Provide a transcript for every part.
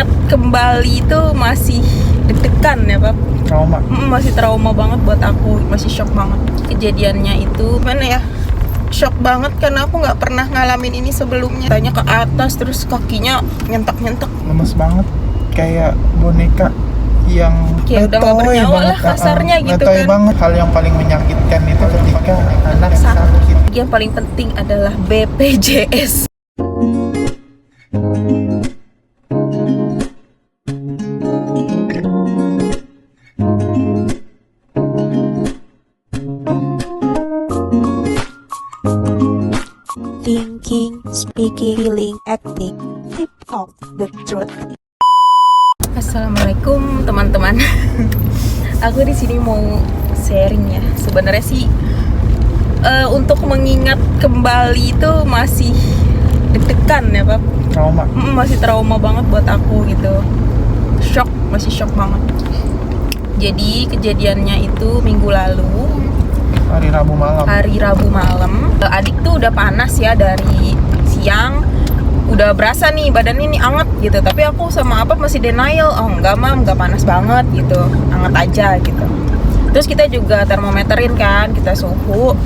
mengingat kembali itu masih deg-degan ya Pak. Trauma. Masih trauma banget buat aku, masih shock banget. Kejadiannya itu mana ya? Shock banget karena aku nggak pernah ngalamin ini sebelumnya. Tanya ke atas terus kakinya nyentak-nyentak. Lemes banget, kayak boneka yang Kayak udah nggak bernyawa lah kasarnya gitu letoy kan. banget. Hal yang paling menyakitkan itu ketika anak sakit. Yang paling penting adalah BPJS. Thinking, speaking, feeling, acting, tip talk the truth. Assalamualaikum teman-teman. Aku di sini mau sharing ya. Sebenarnya sih untuk mengingat kembali itu masih deg-degan ya Pak. Trauma. Masih trauma banget buat aku gitu. Shock, masih shock banget. Jadi kejadiannya itu minggu lalu, Hari Rabu malam. Adik tuh udah panas ya dari siang, udah berasa nih badannya nih anget gitu. Tapi aku sama apa masih denial, oh enggak mam, enggak panas banget gitu, anget aja gitu. Terus kita juga termometerin kan, kita suhu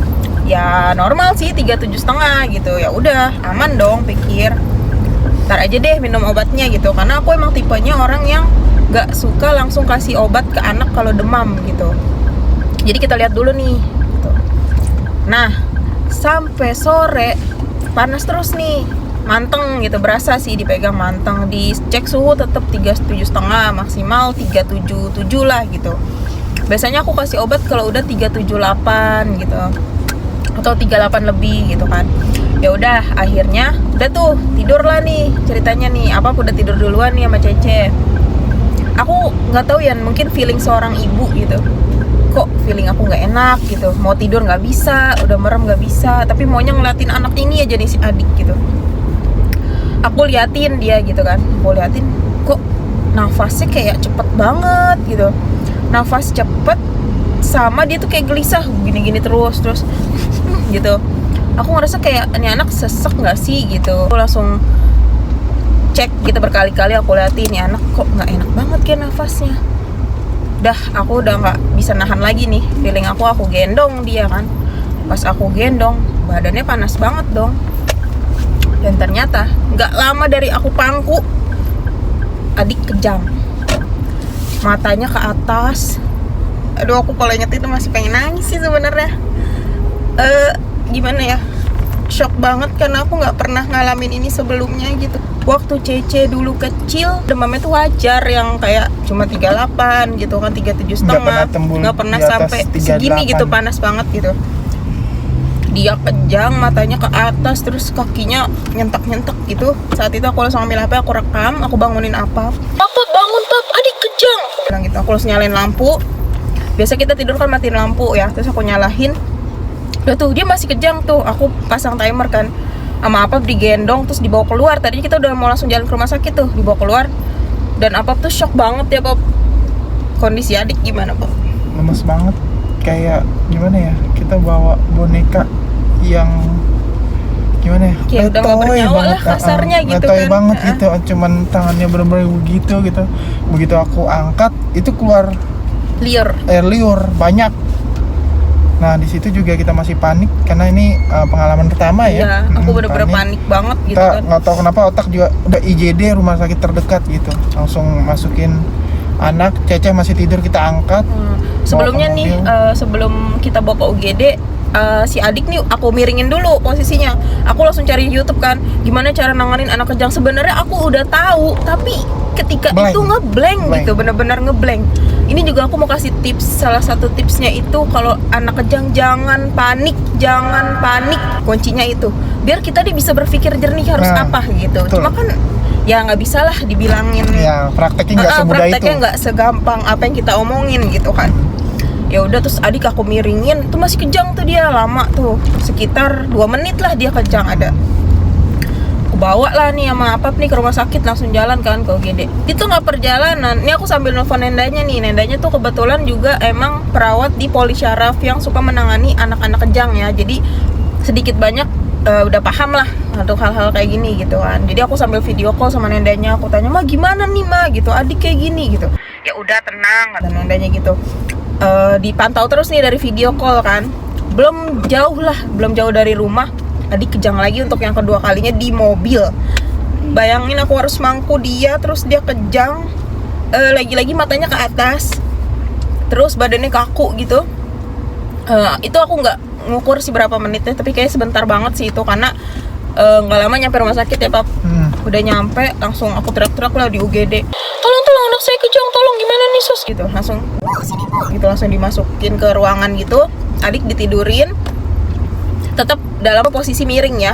ya normal sih 37,5 gitu. Ya udah aman dong, pikir ntar aja deh minum obatnya gitu. Karena aku emang tipenya orang yang nggak suka langsung kasih obat ke anak kalau demam gitu. Jadi kita lihat dulu nih gitu. Nah sampai sore panas terus nih, manteng gitu, berasa sih dipegang manteng. Dicek suhu tetap 37,5, maksimal 37,7 lah gitu. Biasanya aku kasih obat kalau udah 378 gitu atau 38 lebih gitu kan. Ya udah akhirnya udah tuh tidur lah nih ceritanya nih. Apa aku udah tidur duluan nih sama Cece. Aku nggak tahu ya, mungkin feeling seorang ibu gitu. Kok feeling aku nggak enak gitu, mau tidur nggak bisa, udah merem nggak bisa, tapi maunya ngeliatin anak ini aja nih si adik gitu. Aku liatin dia gitu kan, aku liatin kok nafasnya kayak cepet banget gitu, nafas cepet, sama dia tuh kayak gelisah gini-gini terus gitu. Aku ngerasa kayak ini anak sesek nggak sih gitu. Aku langsung cek gitu berkali-kali, aku liatin nih anak kok nggak enak banget kayak nafasnya. Dah aku udah nggak bisa nahan lagi nih feeling aku gendong dia kan. Pas aku gendong badannya panas banget dong. Dan ternyata nggak lama dari aku pangku, adik kejang, matanya ke atas. Aduh aku kalau inget itu masih pengen nangis sih sebenarnya. Gimana ya, shock banget karena aku nggak pernah ngalamin ini sebelumnya gitu. Waktu Cece dulu kecil demamnya tuh wajar, yang kayak cuma 38 gitu kan, 37,5, nggak pernah sampai segini gitu, panas banget gitu. Dia kejang, matanya ke atas, terus kakinya nyentak-nyentak gitu. Saat itu aku langsung ambil HP, aku rekam, aku bangunin apa. Papa bangun pap, adik kejang, aku bilang gitu. Aku langsung nyalain lampu. Biasa kita tidur kan matiin lampu ya, terus aku nyalain. Udah tuh dia masih kejang tuh, aku pasang timer kan. Sama Apap digendong terus dibawa keluar. Tadinya kita udah mau langsung jalan ke rumah sakit tuh, dibawa keluar. Dan Apap tuh shock banget ya Pap. Kondisi adik gimana Pap? Lemes banget, kayak gimana ya, kita bawa boneka yang gimana ya, kayak udah nggak bernyawa lah kasarnya gitu letoy kan. banget gitu, cuman tangannya bener-bener begitu gitu. Begitu aku angkat itu keluar air liur banyak. Nah di situ juga kita masih panik karena ini pengalaman pertama ya. Iya, aku bener-bener panik banget gitu kita kan. nggak tahu kenapa otak juga udah IGD rumah sakit terdekat gitu, langsung masukin anak. Cece masih tidur, kita angkat. Sebelumnya nih sebelum kita bawa ke UGD, si adik nih aku miringin dulu posisinya. Aku langsung cari YouTube kan, gimana cara nanganin anak kejang. Sebenarnya aku udah tahu, tapi ketika Blank. itu ngeblank gitu, bener-bener ngeblank. Ini juga aku mau kasih tips, salah satu tipsnya itu kalau anak kejang jangan panik. Kuncinya itu biar kita bisa berpikir jernih harus apa gitu. Betul. Cuma kan ya nggak bisa lah dibilangin ya, prakteknya nggak semudah prakteknya itu. nggak segampang apa yang kita omongin gitu kan. Ya udah terus adik aku miringin, tuh masih kejang tuh dia lama tuh, sekitar 2 menit lah dia kejang ada. Aku bawa lah nih sama Apap nih ke rumah sakit, langsung jalan kan ke UGD. Itu nggak perjalanan, ini aku sambil nelfon nendanya nih. Nendanya tuh kebetulan juga emang perawat di Polisyaraf yang suka menangani anak-anak kejang ya. Jadi sedikit banyak udah paham lah untuk hal-hal kayak gini gitu kan. Jadi aku sambil video call sama nendanya, aku tanya, "Ma gimana nih Ma?" gitu, "Adik kayak gini," gitu. "Ya udah tenang," kata nendanya gitu. Dipantau terus nih dari video call kan. Belum jauh dari rumah, adik kejang lagi untuk yang kedua kalinya di mobil. Bayangin aku harus mangku dia, terus dia kejang, lagi-lagi matanya ke atas, terus badannya kaku gitu. Itu aku nggak ngukur sih berapa menitnya, tapi kayak sebentar banget sih itu, karena nggak lama nyampe rumah sakit ya Pap. Udah nyampe langsung aku teriak-teriak lah di UGD, tolong anak saya kejang, tolong gimana nih sus, gitu. Langsung gitu, langsung dimasukin ke ruangan gitu, adik ditidurin, tetap dalam posisi miring ya,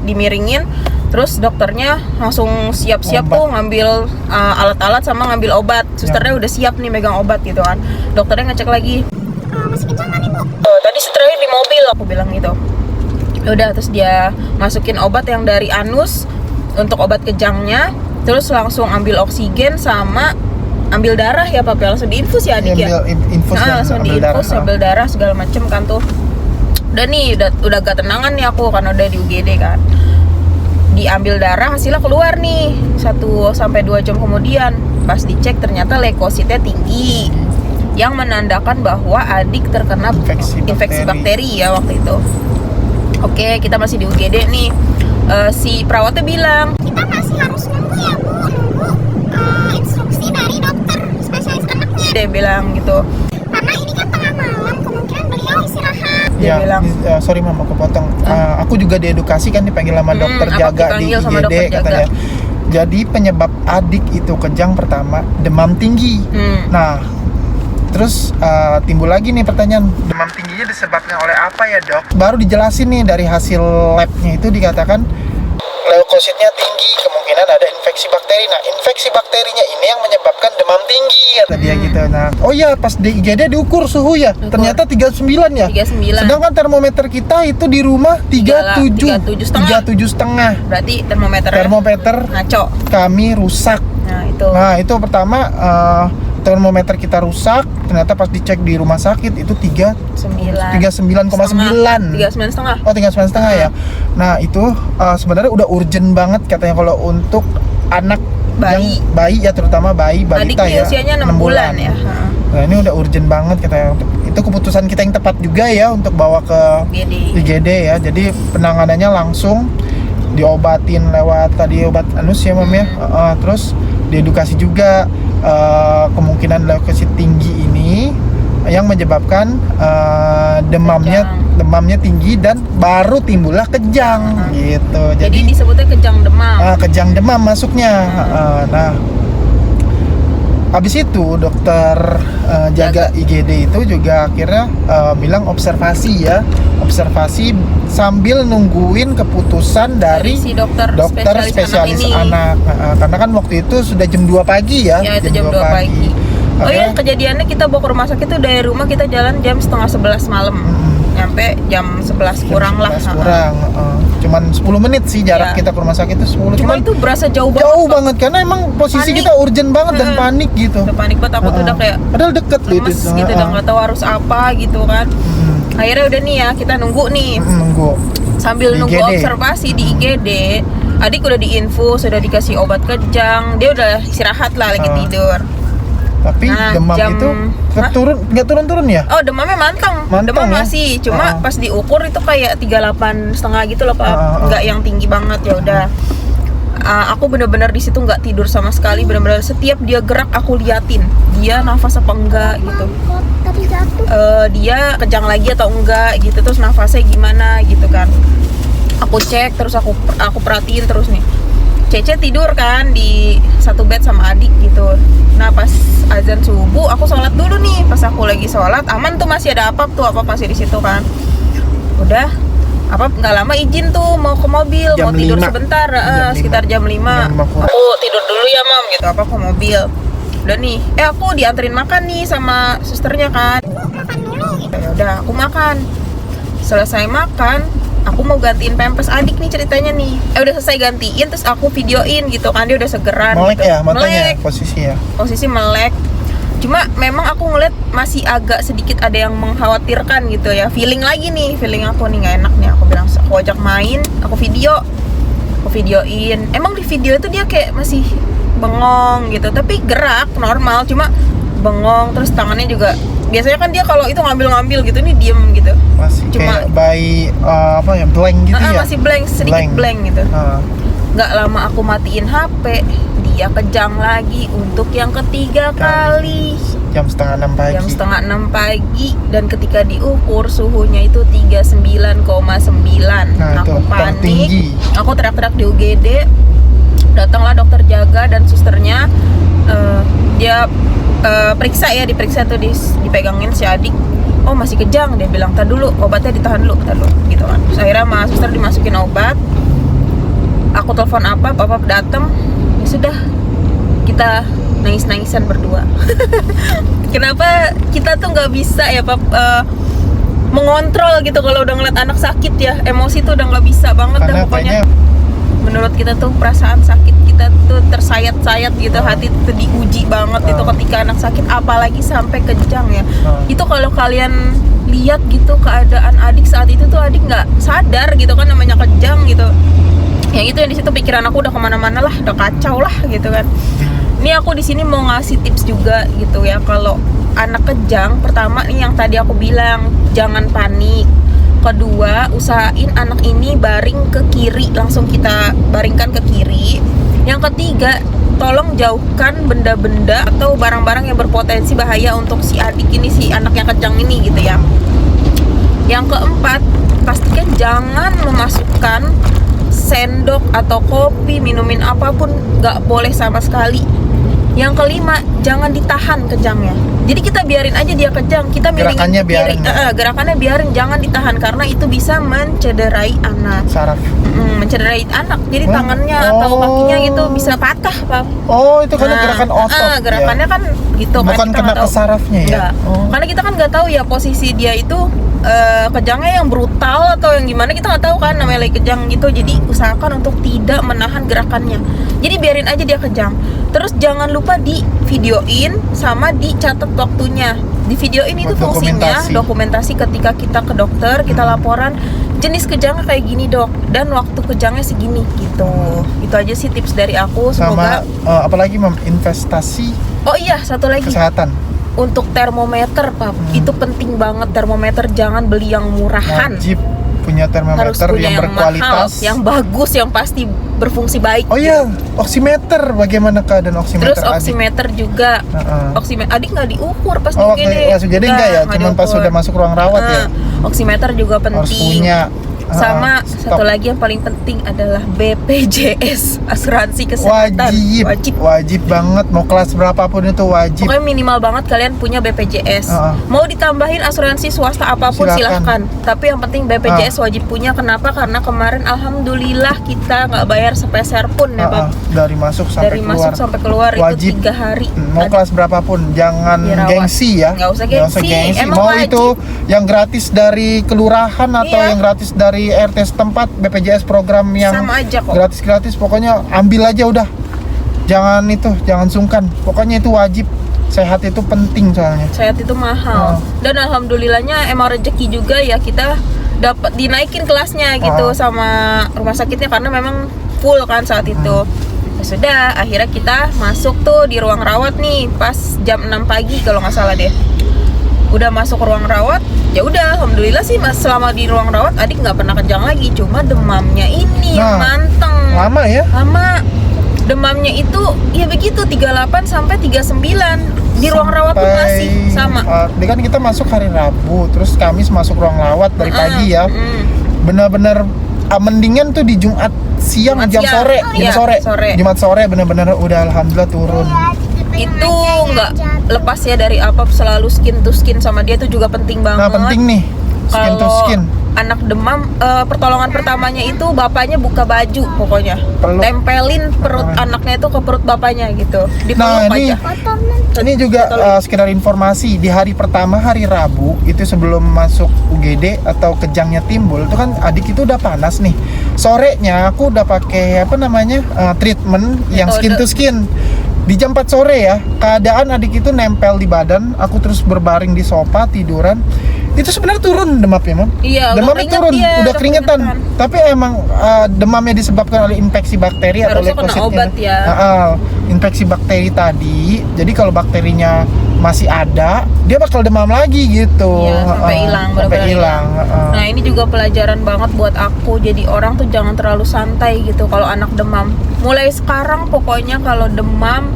dimiringin. Terus dokternya langsung siap-siap tuh ngambil alat-alat sama ngambil obat. Susternya udah siap nih megang obat gitu kan. Dokternya ngecek lagi, masih kejang nih Bu? Tadi terakhir di mobil, aku bilang gitu. Udah, terus dia masukin obat yang dari anus untuk obat kejangnya. Terus langsung ambil oksigen sama ambil darah ya Pap, langsung diinfus ya adik ya. Infus Langsung diinfus, ambil darah segala macem kan tuh. Udah nih, udah gak tenangan nih aku karena udah di UGD kan. Diambil darah, hasilnya keluar nih 1-2 jam kemudian. Pas dicek ternyata leukositnya tinggi, yang menandakan bahwa adik terkena infeksi bakteri ya waktu itu. Oke, kita masih di UGD nih. Si perawatnya bilang, kita masih harus nunggu ya Bu, instruksi dari dokter spesialis anaknya. Dia bilang gitu. Karena ini kan tengah malam, kemungkinan beliau istirahat. Dia bilang, sorry Mama, aku potong. Aku juga diedukasi kan, dipanggil sama dokter jaga di IGD katanya. Jadi penyebab adik itu kejang pertama demam tinggi. Nah, terus timbul lagi nih pertanyaan, demam tingginya disebabkan oleh apa ya Dok? Baru dijelasin nih dari hasil labnya itu dikatakan leukositnya tinggi, kemungkinan ada infeksi bakteri. Nah, infeksi bakterinya ini yang menyebabkan demam tinggi kata dia gitu. Nah, oh ya pas di IGD diukur suhu ya, ternyata 39 ya. 39. Sedangkan termometer kita itu di rumah 37,5. Berarti termometer ngaco. Kami rusak. Nah, itu pertama termometer kita rusak, ternyata pas dicek di rumah sakit itu 39,9. 39,5. Oh, 39,5 ya. Nah, itu sebenarnya udah urgent banget katanya kalau untuk anak bayi ya, terutama bayi balita ya. Usianya 6 bulan ya. Nah, ini udah urgent banget katanya. Itu keputusan kita yang tepat juga ya untuk bawa ke IGD ya. Jadi penanganannya langsung diobatin lewat tadi obat anus ya Mam ya. Terus diedukasi juga kemungkinan leukosit tinggi ini yang menyebabkan demamnya tinggi dan baru timbullah kejang gitu. Jadi disebutnya kejang demam. Kejang demam masuknya. Nah, habis itu dokter jaga IGD itu juga akhirnya bilang observasi sambil nungguin keputusan dari si dokter spesialis anak. Karena kan waktu itu sudah jam 2 pagi ya. Ya, itu jam 2 pagi. Oh iya, kejadiannya kita bawa ke rumah sakit tuh dari rumah kita jalan jam 10:30 malam. Nyampe jam 11 kurang lah. Cuman 10 menit sih jarak kita ke rumah sakit itu 10. Cuma itu berasa jauh banget karena emang posisi panik. kita urgent banget dan panik gitu. Udah panik banget, aku tuh udah kayak padahal deket lemes gitu, udah nggak tahu harus apa gitu kan. Akhirnya udah nih ya, kita nunggu nih. Sambil nunggu observasi di IGD, adik udah diinfus, sudah dikasih obat kejang, dia udah istirahat lah, lagi tidur. Tapi demam itu nggak turun ya? Oh, demamnya manteng demam ya? Masih, cuma pas diukur itu kayak 38,5 gitu loh Pak, nggak yang tinggi banget. Ya udah, aku bener-bener di situ nggak tidur sama sekali, bener-bener setiap dia gerak aku liatin dia nafas apa enggak gitu, dia kejang lagi atau enggak gitu, terus nafasnya gimana gitu kan. Aku cek terus, aku perhatiin terus nih. Cece tidur kan di satu bed sama adik gitu. Nah pas azan subuh aku sholat dulu nih. Pas aku lagi sholat aman tuh, masih ada Apap masih di situ kan. Udah, Apap nggak lama izin tuh mau ke mobil, mau tidur sebentar, sekitar jam 5. Aku tidur dulu ya Mam gitu, Apap ke mobil. Udah nih, aku dianterin makan nih sama susternya kan. Makan dulu gitu. Ya udah, aku makan. Selesai makan, aku mau gantiin pampers adik nih ceritanya nih. Udah selesai gantiin, terus aku videoin gitu kan, dia udah segeran melek gitu. Ya matanya, melek. Posisi melek. Cuma memang aku ngeliat masih agak sedikit ada yang mengkhawatirkan gitu ya. Feeling aku nih nggak enak nih. Aku bilang aku ajak main, aku videoin. Emang di video itu dia kayak masih bengong gitu, tapi gerak normal, cuma bengong. Terus tangannya juga biasanya kan dia kalau itu ngambil gitu, nih diem gitu. Masih Cuma kayak blank gitu ya. Masih blank, sedikit blank gitu. Nggak lama aku matiin HP, dia kejang lagi untuk yang ketiga kali. Jam setengah 6 pagi. Jam setengah 6 pagi, dan ketika diukur suhunya itu 39,9. Nah, Aku itu panik, tinggi. aku teriak-teriak di UGD. Datanglah dokter jaga dan susternya. Dia diperiksa tuh, dipegangin si adik. Oh masih kejang, dia bilang. Tar dulu, obatnya ditahan dulu gitu kan. Terus akhirnya sama suster dimasukin obat. Aku telepon papa datang. Ya sudah, kita nangis-nangisan berdua. Kenapa kita tuh nggak bisa ya mengontrol gitu kalau udah ngeliat anak sakit ya. Emosi tuh udah nggak bisa banget. Karena dah pokoknya kayaknya menurut kita tuh perasaan sakit kita tuh tersayat-sayat gitu, hati tuh diuji banget itu ketika anak sakit, apalagi sampai kejang ya. Itu kalau kalian lihat gitu keadaan adik saat itu tuh, adik nggak sadar gitu kan, namanya kejang gitu. Yang itu yang di situ pikiran aku udah kemana-mana lah, udah kacau lah gitu kan. Ini aku di sini mau ngasih tips juga gitu ya, kalau anak kejang, pertama nih yang tadi aku bilang, jangan panik. Kedua, usahain anak ini baring ke kiri, langsung kita baringkan ke kiri. Yang ketiga, tolong jauhkan benda-benda atau barang-barang yang berpotensi bahaya untuk si adik ini, si anak yang kejang ini gitu ya. Yang keempat, pastikan jangan memasukkan sendok atau kopi, minumin apapun, nggak boleh sama sekali. Yang kelima, jangan ditahan kejangnya. Jadi kita biarin aja dia kejang, kita miringin gerakannya biarin, jangan ditahan, karena itu bisa mencederai anak. Saraf. Mencederai anak. Jadi tangannya atau kakinya gitu bisa patah, Pak. Oh, itu karena gerakan otot. Gerakannya kan gitu. Bukan kena ke sarafnya ya. Karena kita kan nggak tahu ya posisi dia itu kejangnya yang brutal atau yang gimana, kita nggak tahu kan, namanya lagi kejang gitu. Jadi usahakan untuk tidak menahan gerakannya, jadi biarin aja dia kejang. Terus jangan lupa di videoin sama dicatat waktunya. Di videoin itu fungsinya dokumentasi ketika kita ke dokter, kita laporan jenis kejangnya kayak gini dok, dan waktu kejangnya segini gitu. Itu aja sih tips dari aku. Semoga sama apalagi investasi. Oh iya, satu lagi, kesehatan. Untuk termometer, Pap, itu penting banget. Termometer jangan beli yang murahan. Wajib punya termometer harus punya yang berkualitas, mahal, yang bagus, yang pasti berfungsi baik. Oh iya, oximeter, bagaimana keadaan oximeter? Terus oximeter adik? juga. Oximeter adik nggak diukur pas di UGD. Jadi enggak ya, cuman pas sudah masuk ruang rawat ya. Oximeter juga penting. Harus punya. Sama satu lagi yang paling penting adalah BPJS, asuransi kesehatan. Wajib banget, mau kelas berapapun itu wajib. Pokoknya minimal banget kalian punya BPJS. Mau ditambahin asuransi swasta apapun silahkan. Tapi yang penting BPJS wajib punya. Kenapa? Karena kemarin alhamdulillah kita nggak bayar sepeser pun ya Pak. Dari masuk sampai keluar wajib. Itu 3 hari. Mau kelas berapapun, jangan gengsi ya. Nggak usah gengsi. Mau wajib. Itu yang gratis dari kelurahan atau yang gratis dari RT setempat, BPJS program yang sama aja kok. Gratis, pokoknya ambil aja udah. Jangan sungkan. Pokoknya itu wajib. Sehat itu penting soalnya. Sehat itu mahal. Dan alhamdulillahnya emang rezeki juga ya, kita dapat dinaikin kelasnya gitu sama rumah sakitnya, karena memang full kan saat itu. Ya sudah, akhirnya kita masuk tuh di ruang rawat nih pas jam 6 pagi kalau nggak salah deh. Udah masuk ruang rawat, ya udah alhamdulillah sih selama di ruang rawat adik nggak pernah kejang lagi, cuma demamnya ini yang manteng. Lama ya? Lama. Demamnya itu ya begitu 38 sampai 39 di ruang rawat pun masih sama. Kan kita masuk hari Rabu, terus Kamis masuk ruang rawat dari pagi ya. Benar-benar mendingan tuh di Jumat siang, jam sore. Jumat sore benar-benar udah alhamdulillah turun. Itu nggak lepas ya dari apa, selalu skin to skin sama dia, itu juga penting banget. Nah penting nih, skin to skin. Anak demam, pertolongan pertamanya itu bapaknya buka baju, pokoknya tempelin perut anaknya itu ke perut bapaknya gitu, dipeluk aja. Ini juga sekedar informasi, di hari pertama, hari Rabu itu sebelum masuk UGD atau kejangnya timbul, itu kan adik itu udah panas nih. Sorenya aku udah pakai treatment yang skin to skin. Di jam 4 sore ya, keadaan adik itu nempel di badan, aku terus berbaring di sofa tiduran. Itu sebenarnya turun demamnya, Mam. Iya, Demamnya keringet turun, dia, udah keringetan. Tapi emang demamnya disebabkan oleh infeksi bakteri atau Harusnya kena leukositnya. obat ya. Infeksi bakteri tadi. Jadi kalau bakterinya masih ada, dia bakal demam lagi gitu. Iya, sampai hilang, sampai benar-benar hilang. Nah, ini juga pelajaran banget buat aku. Jadi orang tuh jangan terlalu santai gitu kalau anak demam. Mulai sekarang pokoknya kalau demam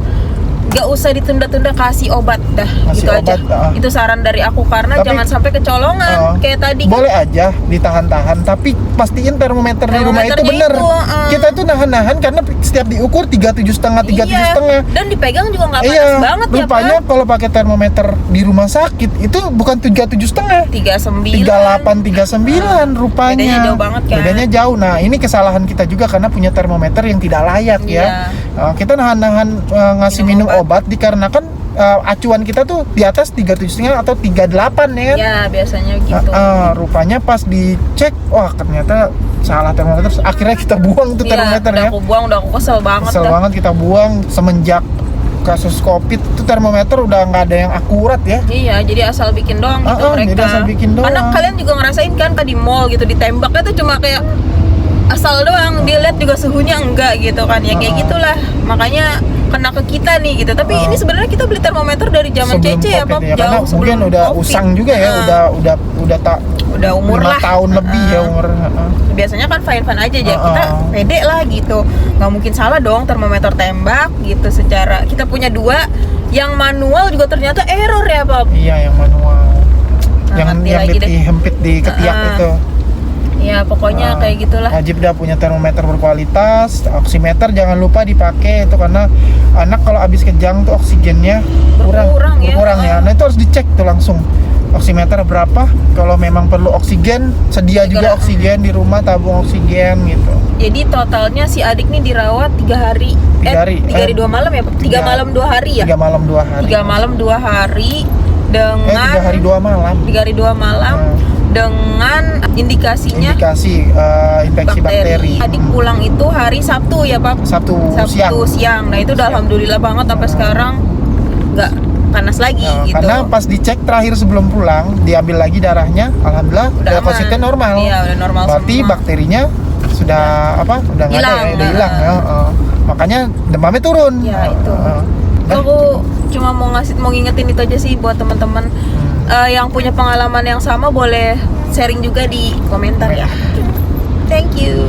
gak usah ditunda-tunda, kasih obat dah. Kasih gitu aja. obat, Itu saran dari aku karena Tapi, jangan sampai kecolongan kayak tadi kan. Boleh aja ditahan-tahan, tapi pastiin termometer di rumah itu Termometernya bener. itu, Kita tuh nahan-nahan karena setiap diukur 37,5, 37,5. Dan dipegang juga nggak panas Iya, banget ya, rupanya Pak. kalau pakai termometer di rumah sakit itu bukan 37,5, 39. 38, 39 rupanya. Bedanya jauh banget kan. Bedanya jauh. Nah, ini kesalahan kita juga karena punya termometer yang tidak layak Iya. ya. Kita nahan-nahan ngasih minum obat dikarenakan acuan kita tuh di atas 37,5 atau 38 ya kan. Ya, biasanya gitu. Rupanya pas dicek, wah ternyata salah termometer. Akhirnya kita buang tuh termometer udah ya. aku buang, udah aku kesel banget Kesel dah. banget kita buang. Semenjak kasus COVID tuh termometer udah nggak ada yang akurat ya. Iya, jadi asal bikin doang gitu mereka. Jadi asal bikin doang. Karena kalian juga ngerasain kan di mall gitu, ditembaknya tuh cuma kayak asal doang, dilihat juga suhunya enggak gitu kan. Ya kayak gitulah. Makanya kena ke kita nih gitu. Tapi ini sebenarnya kita beli termometer dari zaman Sebelum Cece ya, COVID Pap. ya, karena Jauh mungkin sebelum udah COVID. usang juga ya, udah umur 5 lah. tahun lebih ya umur. Biasanya kan fine-fine aja kita pede lah gitu. Nggak mungkin salah dong termometer tembak gitu. Secara kita punya 2, yang manual juga ternyata error ya, Pap. Iya, yang manual. Nah, yang ngerti lagi deh. dihempit di ketiak itu. Ya pokoknya kayak gitulah. Wajib dah punya termometer berkualitas. Oximeter jangan lupa dipakai itu karena anak kalau habis kejang tuh oksigennya Berkurang ya. Nah itu harus dicek tuh langsung. Oximeter berapa? Kalau memang perlu oksigen, sedia juga oksigen di rumah, tabung oksigen gitu. Jadi totalnya si adik nih dirawat 3 hari. 3 hari 2 malam ya? 3 malam 2 hari ya? 3 malam 2 hari. 3 malam 2 hari dengan 3 hari 2 malam. 3 hari 2 malam dengan indikasinya Indikasi infeksi bakteri. Adik pulang itu hari Sabtu ya, Pak? Sabtu siang. Nah, itu udah alhamdulillah banget sampai sekarang nggak panas lagi gitu. Karena pas dicek terakhir sebelum pulang, diambil lagi darahnya, alhamdulillah leukositnya normal. Iya, udah normal. Berarti semua. bakterinya sudah udah nggak ada, udah hilang ya. Makanya demamnya turun. Ya itu. Aku cuma mau ngingetin itu aja sih buat teman-teman yang punya pengalaman yang sama, boleh sharing juga di komentar ya. Thank you.